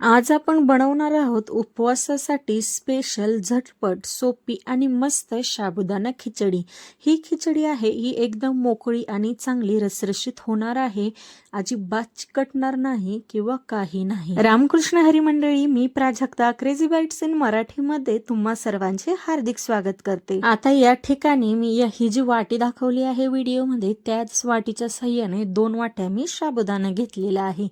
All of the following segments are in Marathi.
आज आपण बनवणार आहोत उपवासासाठी स्पेशल झटपट सोपी आणि मस्त साबुदाणा खिचडी. ही खिचडी आहे ही एकदम मोकळी आणि चांगली रसरशीत होणार आहे. अजिबात चिकटणार नाही किंवा काही नाही. रामकृष्ण हरी मंडळी, मी प्राजक्ता क्रेझी बाईट्स इन मराठीमध्ये तुम्हा सर्वांचे हार्दिक स्वागत करते. आता या ठिकाणी मी ही जी वाटी दाखवली आहे व्हिडिओमध्ये, त्याच वाटीच्या साहाय्याने 2 वाट्या मी साबुदाणा घेतलेला आहे.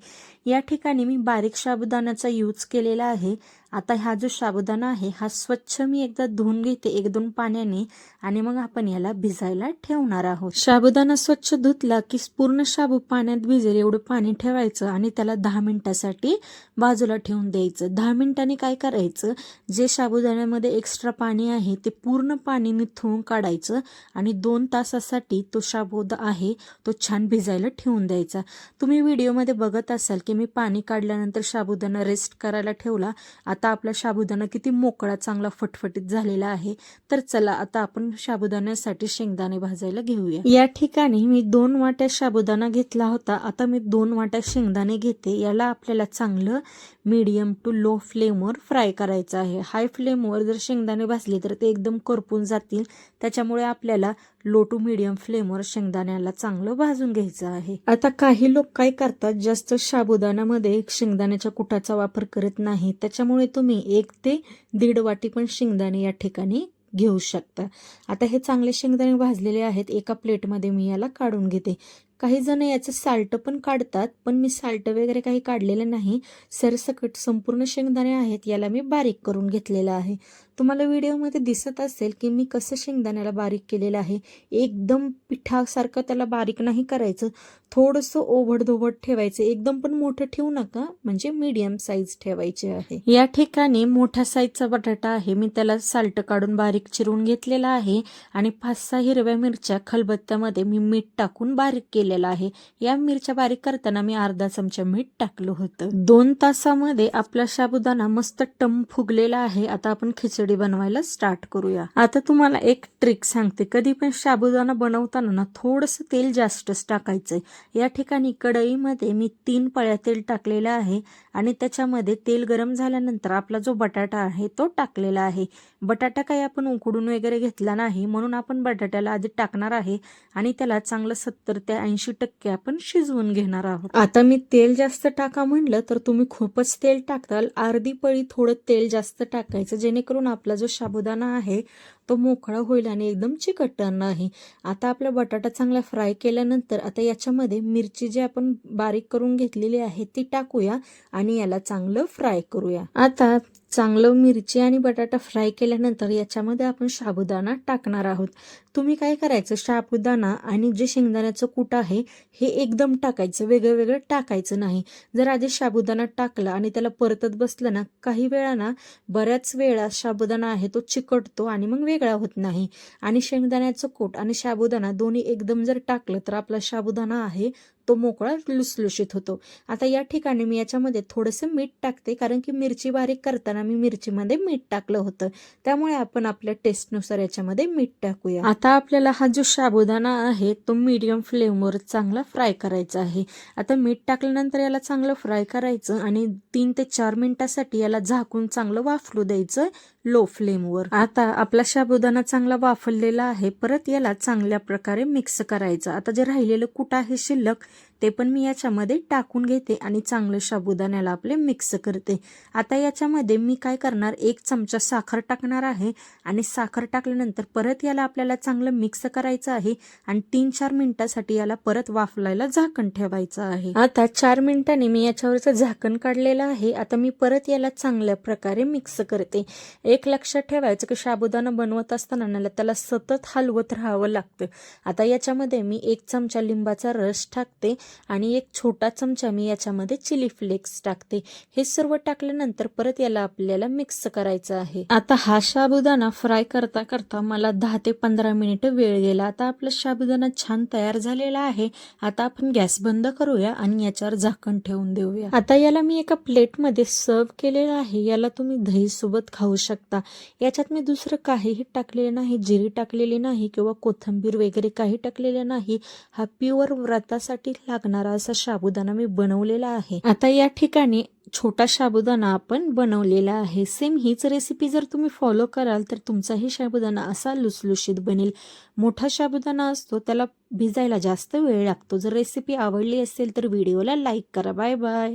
या ठिकाणी मी बारीक साबुदाण्याचा यूज केलेला आहे. आता हा जो साबुदाणा आहे हा स्वच्छ मी एकदा धुवून घेते 1-2 पाण्याने आणि मग आपण याला भिजायला ठेवणार आहोत. साबुदाणा स्वच्छ धुतला की पूर्ण साबू पाण्यात भिजेल एवढं पाणी ठेवायचं आणि त्याला 10 मिनिटासाठी बाजूला ठेवून द्यायचं. 10 मिनिटांनी काय करायचं, जे साबुदाण्यामध्ये एक्स्ट्रा पाणी आहे ते पूर्ण पाणी निथळून काढायचं आणि 2 तासासाठी तो साबुदा आहे तो छान भिजायला ठेवून द्यायचा. तुम्ही व्हिडिओमध्ये बघत असाल की मी पाणी काढल्यानंतर साबुदाणा रेस्ट करायला ठेवला. आता आपला साबुदाणा किती मोकळा चांगला फटफटीत झालेला आहे. तर चला आता आपण साबुदाण्यासाठी शेंगदाणे भाजायला घेऊया. या ठिकाणी मी 2 वाट्या साबुदाणा घेतला होता. आता मी 2 वाट्या शेंगदाणे घेते. याला आपल्याला चांगलं मीडियम टू लो फ्लेमवर फ्राय करायचं आहे. हाय फ्लेमवर जर शेंगदाणे भाजले तर ते एकदम करपून जातील. त्याच्यामुळे आपल्याला लो टू मीडियम फ्लेमवर शेंगदाण्याला चांगलं भाजून घ्यायचं आहे. आता काही लोक काय करतात, जास्त साबुदाण्यामध्ये शेंगदाण्याच्या कुटाचा वापर करत नाही. त्याच्यामुळे तुम्ही 1 ते 1.5 वाटी पण शेंगदाणे या ठिकाणी घेऊ शकता. आता हे चांगले शेंगदाणे भाजलेले आहेत. एका प्लेटमध्ये मी याला काढून घेते. काही जण याचं साल्ट पण काढतात, पण मी साल्ट वगैरे काही काढलेलं नाही. सरसकट संपूर्ण शेंगदाणे आहेत याला मी बारीक करून घेतलेलं आहे. तुम्हाला व्हिडिओमध्ये दिसत असेल की मी कसं शेंगदाण्याला बारीक केलेलं आहे. एकदम पिठासारखं त्याला बारीक नाही करायचं, थोडंसं ओबडधोबड ठेवायचं. एकदम पण मोठं ठेवू नका, म्हणजे मीडियम साईज ठेवायची आहे. या ठिकाणी मोठ्या साईजचा बटाटा आहे, मी त्याला साल्ट काढून बारीक चिरून घेतलेला आहे आणि 5-6 हिरव्या मिरच्या खलबत्त्यामध्ये मी मीठ टाकून बारीक केलेला आहे. या मिरच्या बारीक करताना मी अर्धा चमचा मीठ टाकलं होतं. 2 तासामध्ये आपला साबुदाणा मस्त टम फुगलेला आहे. आता आपण खिचडी बनवायला स्टार्ट करूया. आता तुम्हाला एक ट्रिक सांगते, कधी पण साबुदाणा बनवताना ना थोडंसं तेल जास्तच टाकायचंय. या ठिकाणी कढईमध्ये मी 3 पळ्या तेल टाकलेलं आहे आणि त्याच्यामध्ये तेल गरम झाल्यानंतर आपला जो बटाटा आहे तो टाकलेला आहे. बटाटा काही आपण उकडून वगैरे घेतला नाही, म्हणून आपण बटाट्याला आधी टाकणार आहे आणि त्याला चांगलं 70 ते 80% आपण शिजवून घेणार आहोत. आता मी तेल जास्त टाका म्हटलं तर तुम्ही खूपच तेल टाकताल. अर्धी पळी थोडं तेल जास्त टाकायचं, जेणेकरून आपला जो साबुदाणा आहे तो मोकळा होईल आणि एकदम चिकटणार नाही. आता आपला बटाटा चांगला फ्राय केल्यानंतर आता याच्यामध्ये मिरची जी आपण बारीक करून घेतलेली आहे ती टाकूया आणि याला चांगलं फ्राय करूया. आता चांगलं मिरची आणि बटाटा फ्राय केल्यानंतर याच्यामध्ये आपण साबुदाणा टाकणार आहोत. तुम्ही काय करायचं, साबुदाणा आणि जे शेंगदाण्याचं कूट आहे हे एकदम टाकायचं, वेगळं वेगळं टाकायचं नाही. जर आधी साबुदाणा टाकला आणि त्याला परतत बसलं ना, काही वेळा ना बऱ्याच वेळा साबुदाणा आहे तो चिकटतो आणि मग वेगळा होत नाही. आणि शेंगदाण्याचं कूट आणि साबुदाणा दोन्ही एकदम जर टाकलं तर आपला साबुदाणा आहे तो मोकळा लुसलुशीत होतो. आता या ठिकाणी मी याच्यामध्ये थोडंसं मीठ टाकते, कारण की मिरची बारीक करताना मी मिरचीमध्ये मीठ टाकलं होतं, त्यामुळे आपण आपल्या टेस्टनुसार याच्यामध्ये मीठ टाकूया. आता आपल्याला हा जो साबुदाणा आहे तो मीडियम फ्लेमवर चांगला फ्राय करायचा आहे. आता मीठ टाकल्यानंतर याला चांगलं फ्राय करायचं आणि 3 ते 4 मिनिटासाठी याला झाकून चांगलं वाफलू द्यायचं लो फ्लेमवर. आता आपला साबुदाणा चांगला वाफरलेला आहे. परत याला चांगल्या प्रकारे मिक्स करायचं. आता जे राहिलेलं कूट आहे शिल्लक ते पण मी याच्यामध्ये टाकून घेते आणि चांगलं साबुदाण्याला आपले मिक्स करते. आता याच्यामध्ये मी काय करणार, 1 चमचा साखर टाकणार आहे आणि साखर टाकल्यानंतर परत याला आपल्याला चांगलं मिक्स करायचं आहे आणि 3-4 मिनिटासाठी याला परत वाफलायला झाकण ठेवायचं आहे. आता 4 मिनिटांनी मी याच्यावरचं झाकण काढलेलं आहे. आता मी परत याला चांगल्या प्रकारे मिक्स करते. एक लक्षात ठेवायचं की साबुदाणा बनवत असताना त्याला सतत हलवत राहावं लागतं. आता याच्यामध्ये मी 1 चमचा लिंबाचा रस टाकते आणि 1 छोटा चमचा मी याच्यामध्ये चिली फ्लेक्स टाकते. हे सर्व टाकल्यानंतर परत याला आपल्याला मिक्स करायचं आहे. आता हा साबुदाणा फ्राय करता करता मला 10 ते 15 मिनिटं वेळ गेला. आता आपला साबुदाणा छान तयार झालेला आहे. आता आपण गॅस बंद करूया आणि याच्यावर झाकण ठेवून देऊया. आता याला मी एका प्लेटमध्ये सर्व केलेलं आहे. याला तुम्ही दही सोबत खाऊ शकता. याच्यात मी दुसरं काहीही टाकलेलं नाही, जिरी टाकलेली नाही किंवा कोथिंबीर वगैरे काही टाकलेलं नाही. हा प्युअर व्रतासाठी लागणारा असा साबुदाणा मी बनवलेला आहे. आता या ठिकाणी छोटा साबुदाणा आपण बनवलेला आहे. सेम हीच रेसिपी जर तुम्ही फॉलो कराल तर तुमचाही साबुदाणा असा लुसलुशीत बनेल. मोठा साबुदाणा असतो त्याला भिजायला जास्त वेळ लागतो. जर रेसिपी आवडली असेल तर व्हिडिओला लाईक करा. Bye bye.